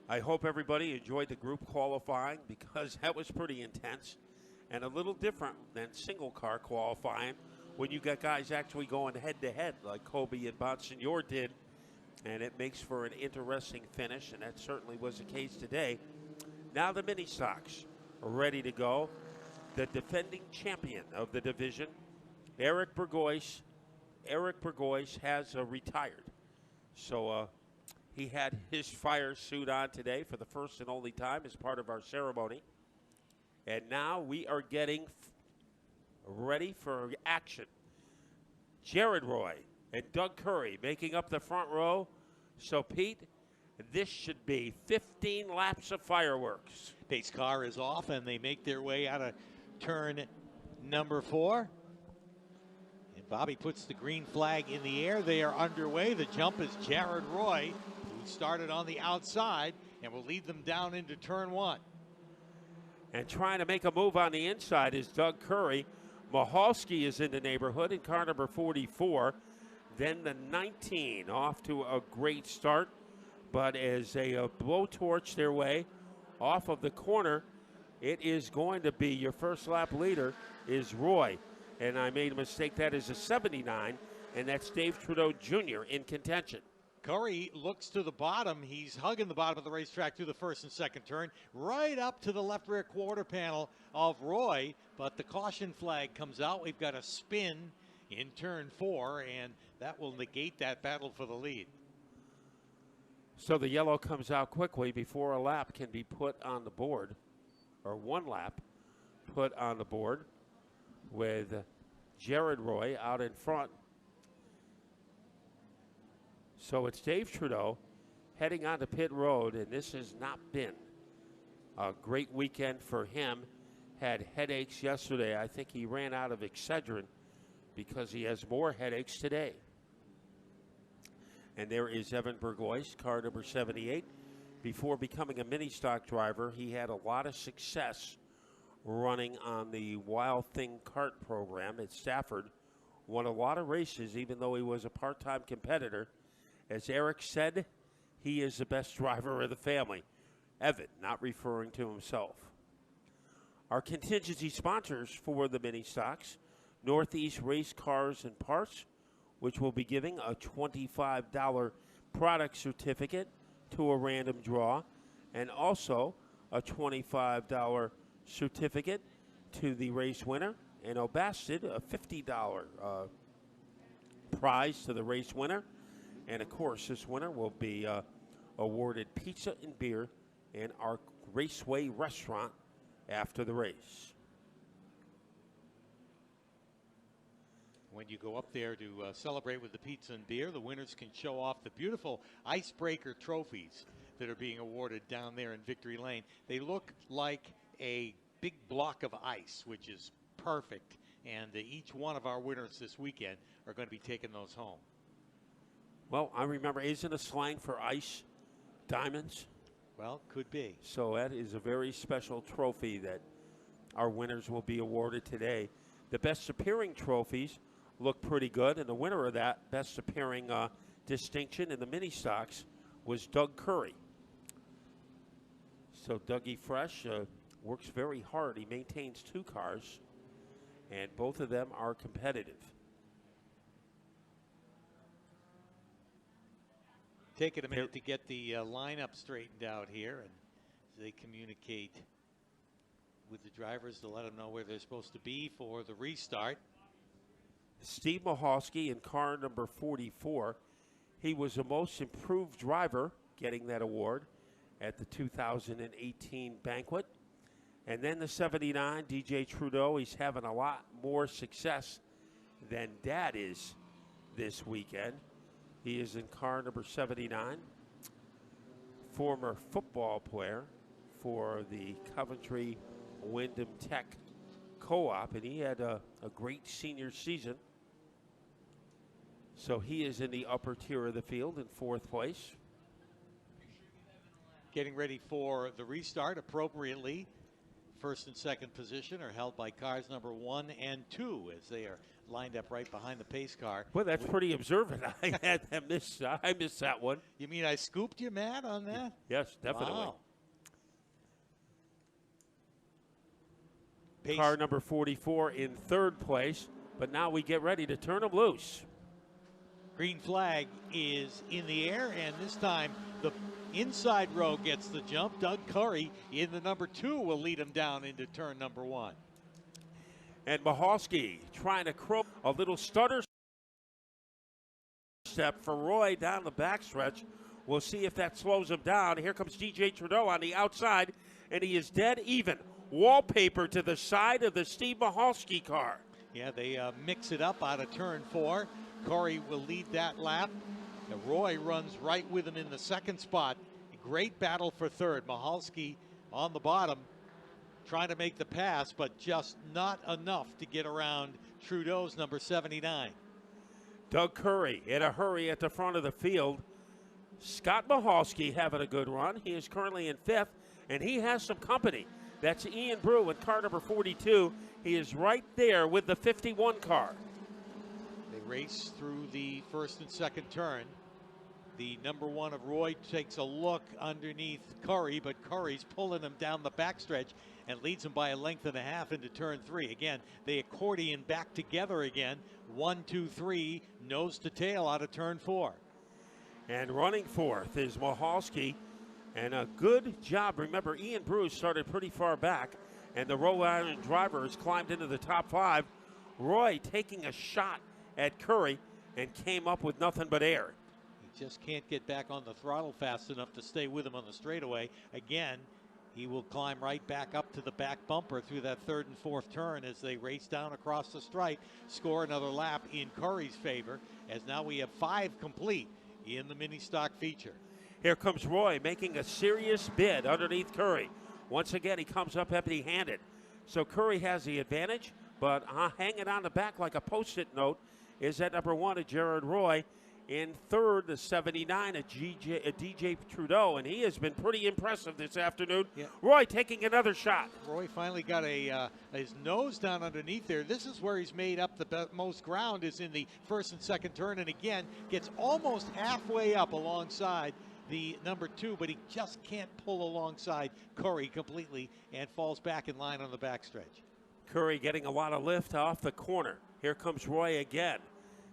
I hope everybody enjoyed the group qualifying because that was pretty intense and a little different than single car qualifying when you got guys actually going head-to-head like Kobe and Bonsignor did, and it makes for an interesting finish, and that certainly was the case today. Now the mini stocks are ready to go. The defending champion of the division, Eric Burgoyce has retired. So he had his fire suit on today for the first and only time as part of our ceremony. And now we are getting ready for action. Jared Roy and Doug Curry making up the front row. So, Pete, this should be 15 laps of fireworks. Pace car is off, and they make their way out of turn number 4. And Bobby puts the green flag in the air. They are underway. The jump is Jared Roy, who started on the outside and will lead them down into turn 1. And trying to make a move on the inside is Doug Curry. Mahalski is in the neighborhood in car number 44. Then the 19 off to a great start. But as they blowtorch their way off of the corner, it is going to be your first lap leader is Roy. And I made a mistake. That is a 79, and that's Dave Trudeau Jr. in contention. Curry looks to the bottom. He's hugging the bottom of the racetrack through the first and second turn, right up to the left rear quarter panel of Roy. But the caution flag comes out. We've got a spin in turn 4, and that will negate that battle for the lead. So the yellow comes out quickly before a lap can be put on the board, or one lap put on the board, with Jared Roy out in front. So it's Dave Trudeau heading onto pit road, and this has not been a great weekend for him. Had headaches yesterday. I think he ran out of Excedrin because he has more headaches today. And there is Evan Burgoyce, car number 78. Before becoming a mini stock driver, he had a lot of success running on the Wild Thing kart program at Stafford. Won a lot of races, even though he was a part-time competitor. As Eric said, he is the best driver of the family. Evan, not referring to himself. Our contingency sponsors for the mini stocks, Northeast Race Cars and Parts, which will be giving a $25 product certificate to a random draw, and also a $25 certificate to the race winner, and Obasted, a $50 prize to the race winner. And, of course, this winner will be awarded pizza and beer in our Raceway restaurant after the race. When you go up there to celebrate with the pizza and beer, the winners can show off the beautiful icebreaker trophies that are being awarded down there in Victory Lane. They look like a big block of ice, which is perfect. And each one of our winners this weekend are going to be taking those home. Well, I remember, isn't a slang for ice diamonds? Well, could be. So that is a very special trophy that our winners will be awarded today. The best appearing trophies look pretty good, and the winner of that best appearing distinction in the mini stocks was Doug Curry. So Dougie Fresh works very hard. He maintains 2 cars, and both of them are competitive. Taking a minute to get the lineup straightened out here, and they communicate with the drivers to let them know where they're supposed to be for the restart. Steve Mahalski in car number 44. He was the most improved driver, getting that award at the 2018 banquet. And then the 79, DJ Trudeau. He's having a lot more success than Dad is this weekend. He is in car number 79. Former football player for the Coventry Wyndham Tech Co-op, and he had a great senior season. So he is in the upper tier of the field in 4th place. Getting ready for the restart appropriately. First and second position are held by cars number 1 and 2 as they are lined up right behind the pace car. Well, that's pretty observant. I missed that one. You mean I scooped you, Matt, on that? Yes, definitely. Wow. Car number 44 in third place, but now we get ready to turn them loose. Green flag is in the air, and this time the inside row gets the jump. Doug Curry in the number 2 will lead him down into turn number 1. And Mahalski trying to croak a little stutter step for Roy down the backstretch. We'll see if that slows him down. Here comes DJ Trudeau on the outside, and he is dead even. Wallpaper to the side of the Steve Mahalski car. Yeah, they mix it up out of turn 4. Corey will lead that lap. And Roy runs right with him in the second spot. Great battle for third. Mahalski on the bottom trying to make the pass, but just not enough to get around Trudeau's number 79. Doug Curry in a hurry at the front of the field. Scott Mahalski having a good run. He is currently in 5th, and he has some company. That's Ian Brew in car number 42. He is right there with the 51 car. They race through the first and second turn. The number 1 of Roy takes a look underneath Curry, but Curry's pulling him down the backstretch and leads him by a length and a half into turn 3. Again, they accordion back together again. 1, 2, 3, nose to tail out of turn 4. And running 4th is Mahalski. And a good job. Remember, Ian Brew started pretty far back, and the Rhode Island driver has climbed into the top 5. Roy taking a shot at Curry and came up with nothing but air. He just can't get back on the throttle fast enough to stay with him on the straightaway. Again, he will climb right back up to the back bumper through that third and fourth turn as they race down across the stripe, score another lap in Curry's favor, as now we have 5 complete in the mini stock feature. Here comes Roy making a serious bid underneath Curry. Once again, he comes up empty-handed. So Curry has the advantage, but hanging on the back like a Post-it note is that number 1 of Jared Roy. In third, the 79 of DJ Trudeau, and he has been pretty impressive this afternoon. Yeah. Roy taking another shot. Roy finally got his nose down underneath there. This is where he's made up the most ground, is in the first and second turn, and again, gets almost halfway up alongside the number 2, but he just can't pull alongside Curry completely and falls back in line on the backstretch. Curry getting a lot of lift off the corner. Here comes Roy again,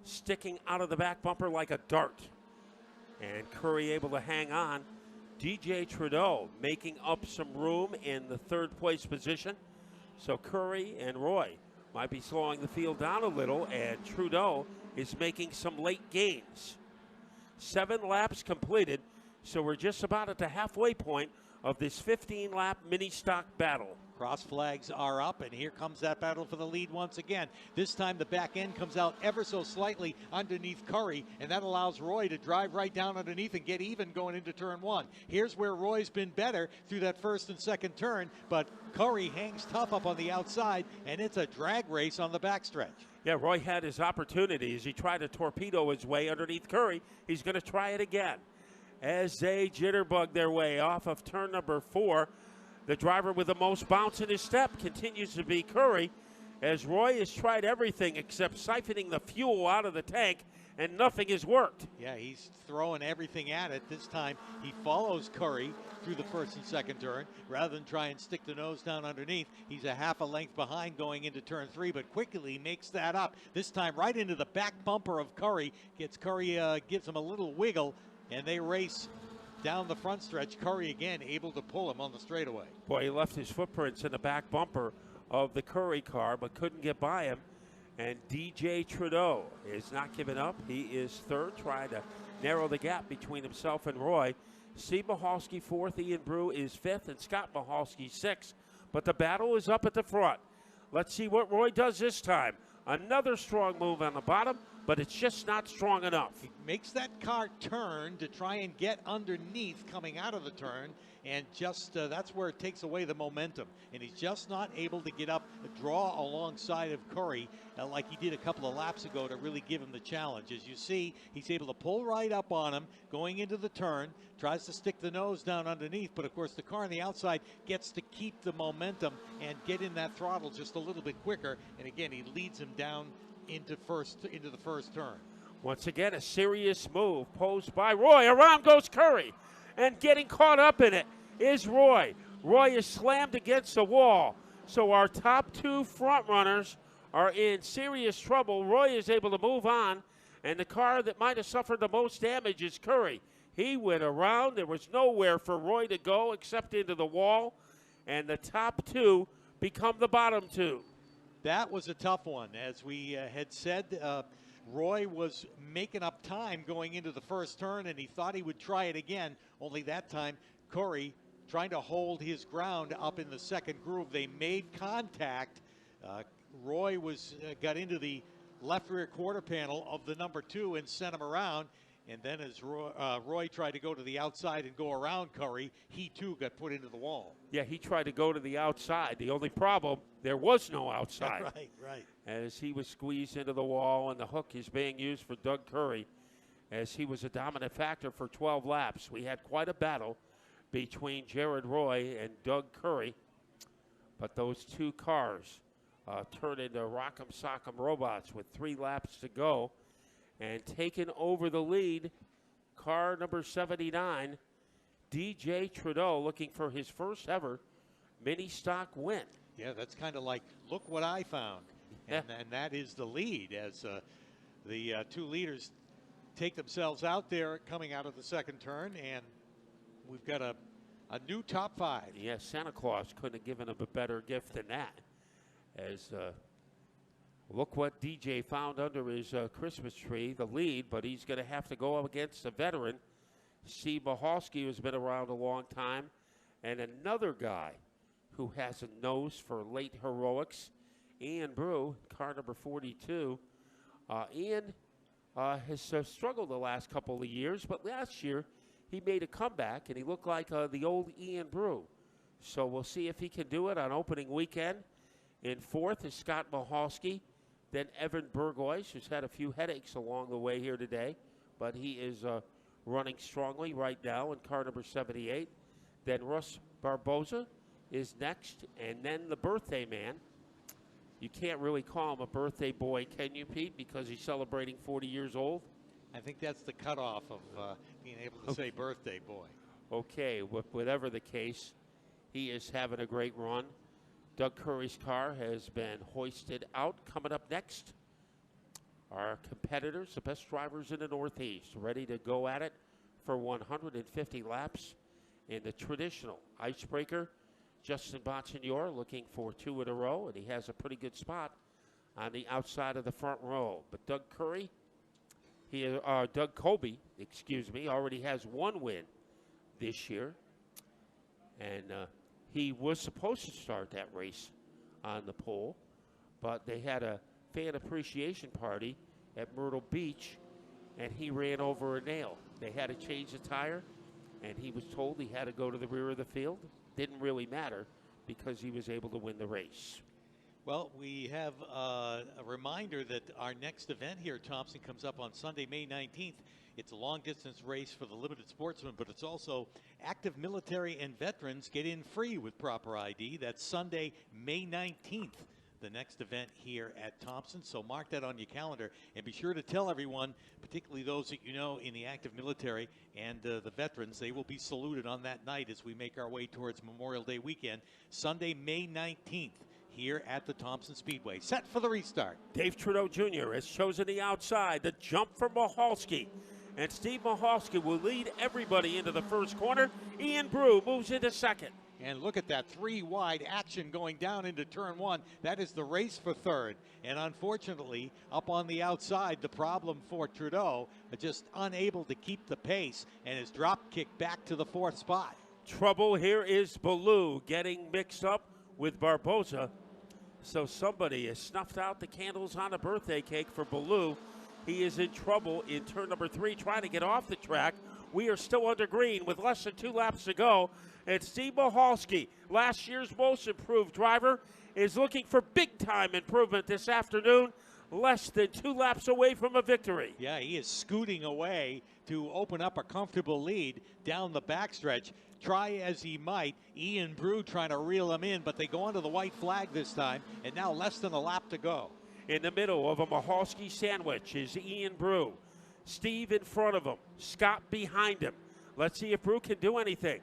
sticking out of the back bumper like a dart. And Curry able to hang on. DJ Trudeau making up some room in the third place position. So Curry and Roy might be slowing the field down a little, and Trudeau is making some late gains. 7 laps completed, so we're just about at the halfway point of this 15-lap mini stock battle. Cross flags are up, and here comes that battle for the lead once again. This time the back end comes out ever so slightly underneath Curry, and that allows Roy to drive right down underneath and get even going into turn 1. Here's where Roy's been better through that first and second turn, but Curry hangs tough up on the outside, and it's a drag race on the backstretch. Yeah, Roy had his opportunities. He tried to torpedo his way underneath Curry. He's going to try it again. As they jitterbug their way off of turn number 4, the driver with the most bounce in his step continues to be Curry, as Roy has tried everything except siphoning the fuel out of the tank, and nothing has worked. Yeah, he's throwing everything at it. This time he follows Curry through the first and second turn. Rather than try and stick the nose down underneath, he's a half a length behind going into turn 3, but quickly makes that up. This time right into the back bumper of Curry. Gives him a little wiggle, and they race down the front stretch. Curry again able to pull him on the straightaway. Boy, he left his footprints in the back bumper of the Curry car, but couldn't get by him. And DJ Trudeau is not giving up. He is third, trying to narrow the gap between himself and Roy. Steve Mahalski 4th, Ian Brew is 5th, and Scott Mahalski 6th. But the battle is up at the front. Let's see what Roy does this time. Another strong move on the bottom, but it's just not strong enough. He makes that car turn to try and get underneath coming out of the turn, and just that's where it takes away the momentum. And he's just not able to get up, draw alongside of Curry like he did a couple of laps ago to really give him the challenge. As you see, he's able to pull right up on him going into the turn, tries to stick the nose down underneath, but of course the car on the outside gets to keep the momentum and get in that throttle just a little bit quicker. And again, he leads him down into the first turn. Once again, a serious move posed by Roy. Around goes Curry. And getting caught up in it is Roy. Roy is slammed against the wall. So our top two front runners are in serious trouble. Roy is able to move on. And the car that might have suffered the most damage is Curry. He went around. There was nowhere for Roy to go except into the wall. And the top two become the bottom two. That was a tough one. As we had said, Roy was making up time going into the first turn, and he thought he would try it again. Only that time, Curry trying to hold his ground up in the second groove. They made contact. Roy got into the left rear quarter panel of the number 2 and sent him around. And then as Roy tried to go to the outside and go around Curry, he too got put into the wall. Yeah, he tried to go to the outside. The only problem, there was no outside. Right. As he was squeezed into the wall, and the hook is being used for Doug Curry, as he was a dominant factor for 12 laps. We had quite a battle between Jared Roy and Doug Curry, but those two cars turned into rock'em sock'em robots with 3 laps to go. And taking over the lead, car number 79, DJ Trudeau, looking for his first ever mini stock win. Yeah, that's kind of like, look what I found. And that is the lead as the two leaders take themselves out there coming out of the second turn. And we've got a new top 5. Yeah, Santa Claus couldn't have given him a better gift than that. As look what DJ found under his Christmas tree, the lead, but he's going to have to go up against a veteran, Steve Mahalski, who's been around a long time, and another guy who has a nose for late heroics, Ian Brew, car number 42. Ian has struggled the last couple of years, but last year he made a comeback, and he looked like the old Ian Brew. So we'll see if he can do it on opening weekend. In 4th is Scott Mahalski. Then Evan Burgoyes, who's had a few headaches along the way here today, but he is running strongly right now in car number 78. Then Russ Barboza is next, and then the birthday man. You can't really call him a birthday boy, can you, Pete, because he's celebrating 40 years old? I think that's the cutoff of being able to say birthday boy. Okay, whatever the case, he is having a great run. Doug Curry's car has been hoisted out. Coming up next, our competitors, the best drivers in the Northeast, ready to go at it for 150 laps in the traditional icebreaker. Justin Bonsignor looking for 2 in a row, and he has a pretty good spot on the outside of the front row. But Doug Colby, already has 1 win this year, and he was supposed to start that race on the pole, but they had a fan appreciation party at Myrtle Beach, and he ran over a nail. They had to change the tire, and he was told he had to go to the rear of the field. Didn't really matter because he was able to win the race. Well, we have a reminder that our next event here at Thompson comes up on Sunday, May 19th. It's a long-distance race for the limited sportsman, but it's also active military and veterans get in free with proper ID. That's Sunday, May 19th, the next event here at Thompson. So mark that on your calendar, and be sure to tell everyone, particularly those that you know in the active military and the veterans, they will be saluted on that night as we make our way towards Memorial Day weekend, Sunday, May 19th. Here at the Thompson Speedway. Set for the restart. Dave Trudeau Jr. has chosen the outside. The jump for Mahalski. And Steve Mahalski will lead everybody into the first corner. Ian Brew moves into second. And look at that 3-wide action going down into turn 1. That is the race for third. And unfortunately, up on the outside, the problem for Trudeau, just unable to keep the pace and is drop kicked back to the 4th spot. Trouble here is Ballou getting mixed up with Barboza. So somebody has snuffed out the candles on a birthday cake for Ballou. He is in trouble in turn number 3, trying to get off the track. We are still under green with less than 2 laps to go. And Steve Mahalski, last year's most improved driver, is looking for big-time improvement this afternoon. Less than 2 laps away from a victory. Yeah, he is scooting away to open up a comfortable lead down the backstretch. Try as he might, Ian Brew trying to reel him in, but they go under the white flag this time, and now less than a lap to go. In the middle of a Mahalski sandwich is Ian Brew. Steve in front of him. Scott behind him. Let's see if Brew can do anything.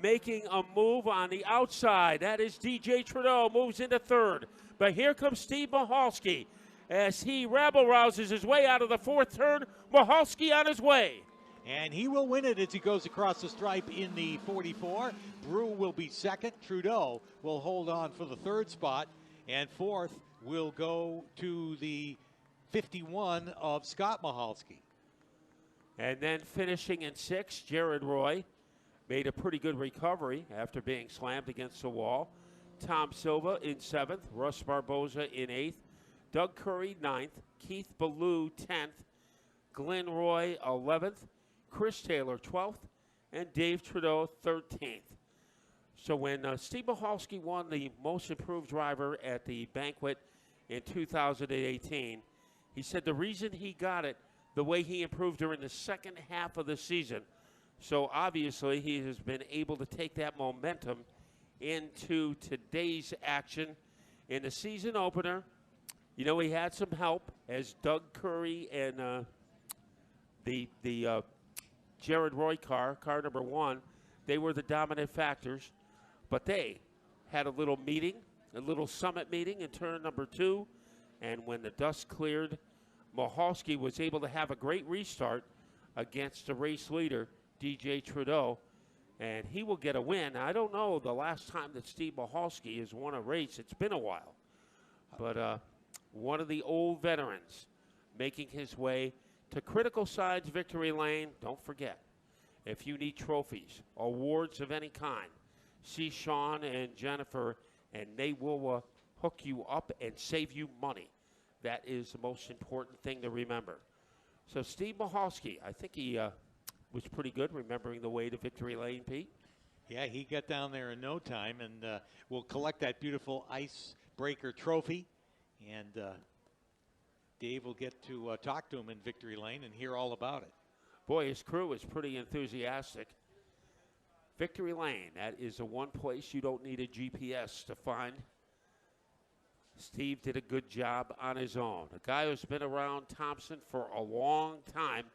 Making a move on the outside. That is DJ Trudeau. Moves into third. But here comes Steve Mahalski as he rabble-rouses his way out of the fourth turn. Mahalski on his way. And he will win it as he goes across the stripe in the 44. Brew will be second. Trudeau will hold on for the third spot. And fourth will go to the 51 of Scott Mahalski. And then finishing in sixth, Jared Roy made a pretty good recovery after being slammed against the wall. Tom Silva in seventh. Russ Barboza in eighth. Doug Curry, ninth. Keith Ballou, 10th. Glenn Roy, 11th. Chris Taylor, 12th. And Dave Trudeau, 13th. So when Steve Mahalski won the Most Improved Driver at the banquet in 2018, he said the reason he got it, the way he improved during the second half of the season. So obviously he has been able to take that momentum into today's action. In the season opener, you know, he had some help as Doug Curry and the Jared Roy car number one, they were the dominant factors. But they had a little meeting, a little summit meeting in turn number two. And when the dust cleared, Mahalski was able to have a great restart against the race leader, DJ Trudeau. And he will get a win. I don't know the last time that Steve Mahalski has won a race. It's been a while. But one of the old veterans making his way to Critical Sides Victory Lane. Don't forget, if you need trophies, awards of any kind, see Sean and Jennifer, and they will hook you up and save you money. That is the most important thing to remember. So Steve Mahalski, I think he was pretty good remembering the way to Victory Lane, Pete. Yeah, he got down there in no time, and we'll collect that beautiful icebreaker trophy. And Dave will get to talk to him in Victory Lane and hear all about it. Boy, his crew is pretty enthusiastic. Victory Lane, that is the one place you don't need a GPS to find. Steve did a good job on his own. A guy who's been around Thompson for a long time.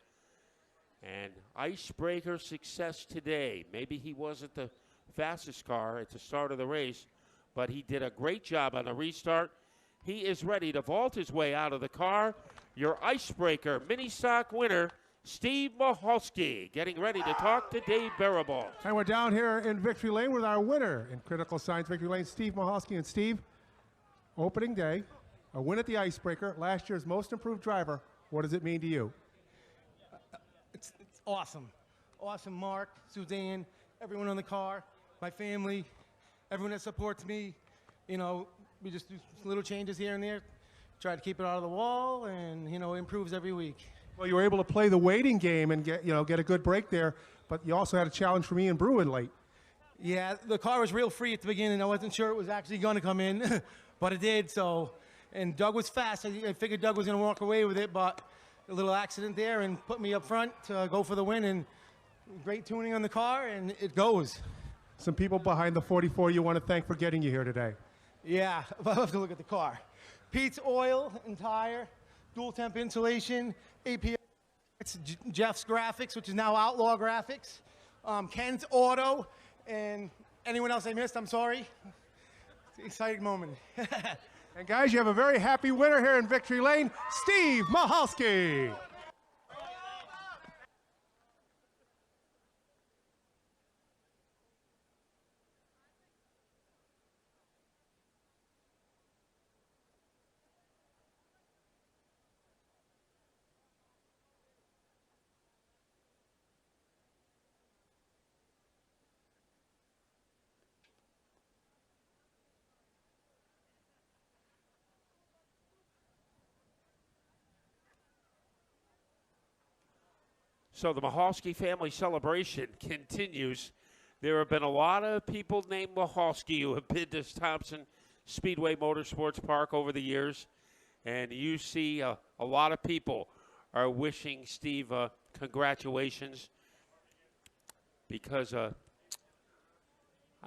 And icebreaker success today. Maybe he wasn't the fastest car at the start of the race, but he did a great job on the restart. He is ready to vault his way out of the car. Your icebreaker mini stock winner, Steve Mahalski, getting ready to talk to Dave Barabal. And we're down here in Victory Lane with our winner in Critical Science Victory Lane, Steve Mahalski. And Steve, opening day, a win at the icebreaker, last year's Most Improved Driver. What does it mean to you? It's awesome. Awesome, Mark, Suzanne, everyone on the car, my family, everyone that supports me. You know, we just do little changes here and there, try to keep it out of the wall, and, you know, it improves every week. Well, you were able to play the waiting game and get a good break there, but you also had a challenge from Ian Brew in late. Yeah, the car was real free at the beginning. I wasn't sure it was actually going to come in, but it did. So, and Doug was fast. I figured Doug was going to walk away with it, but a little accident there and put me up front to go for the win. And great tuning on the car, and it goes. Some people behind the 44 you want to thank for getting you here today. Yeah, I'll have to look at the car. Pete's Oil and Tire, dual temp insulation, API. It's Jeff's Graphics, which is now Outlaw Graphics. Ken's Auto, and anyone else I missed, I'm sorry. It's an exciting moment. And guys, you have a very happy winner here in Victory Lane, Steve Mahalski. So the Mahalski family celebration continues. There have been a lot of people named Mahalski who have been to Thompson Speedway Motorsports Park over the years. And you see a lot of people are wishing Steve congratulations because I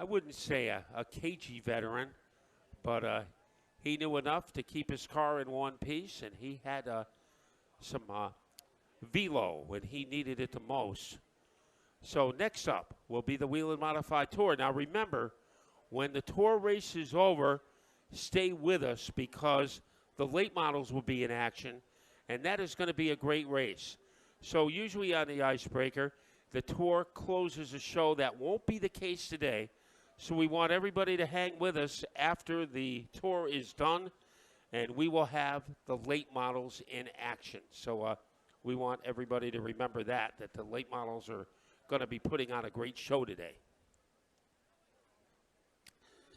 wouldn't say a cagey veteran, but he knew enough to keep his car in one piece, and he had some velo when he needed it the most. So next up will be the Whelen Modified Tour. Now remember, when the Tour race is over, stay with us because the late models will be in action, and that is going to be a great race. So usually on the Icebreaker, the Tour closes a show. That won't be the case today. So we want everybody to hang with us after the Tour is done, and we will have the late models in action. So we want everybody to remember that the late models are going to be putting on a great show today.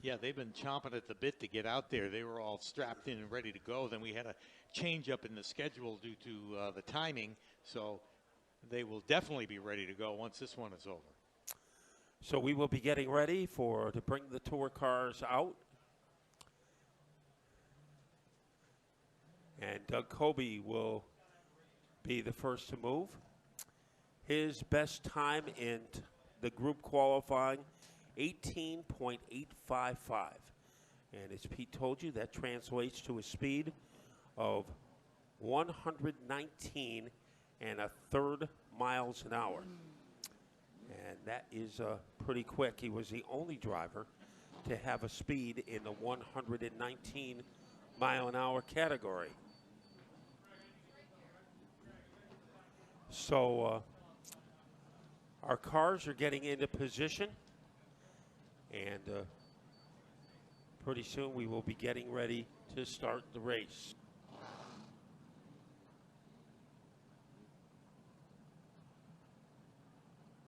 Yeah, they've been chomping at the bit to get out there. They were all strapped in and ready to go. Then we had a change up in the schedule due to the timing. So they will definitely be ready to go once this one is over. So we will be getting ready to bring the Tour cars out. And Doug Kobe will be the first to move. His best time in the group qualifying, 18.855. And as Pete told you, that translates to a speed of 119 1/3 miles an hour. And that is pretty quick. He was the only driver to have a speed in the 119 mile an hour category. So our cars are getting into position, and pretty soon we will be getting ready to start the race.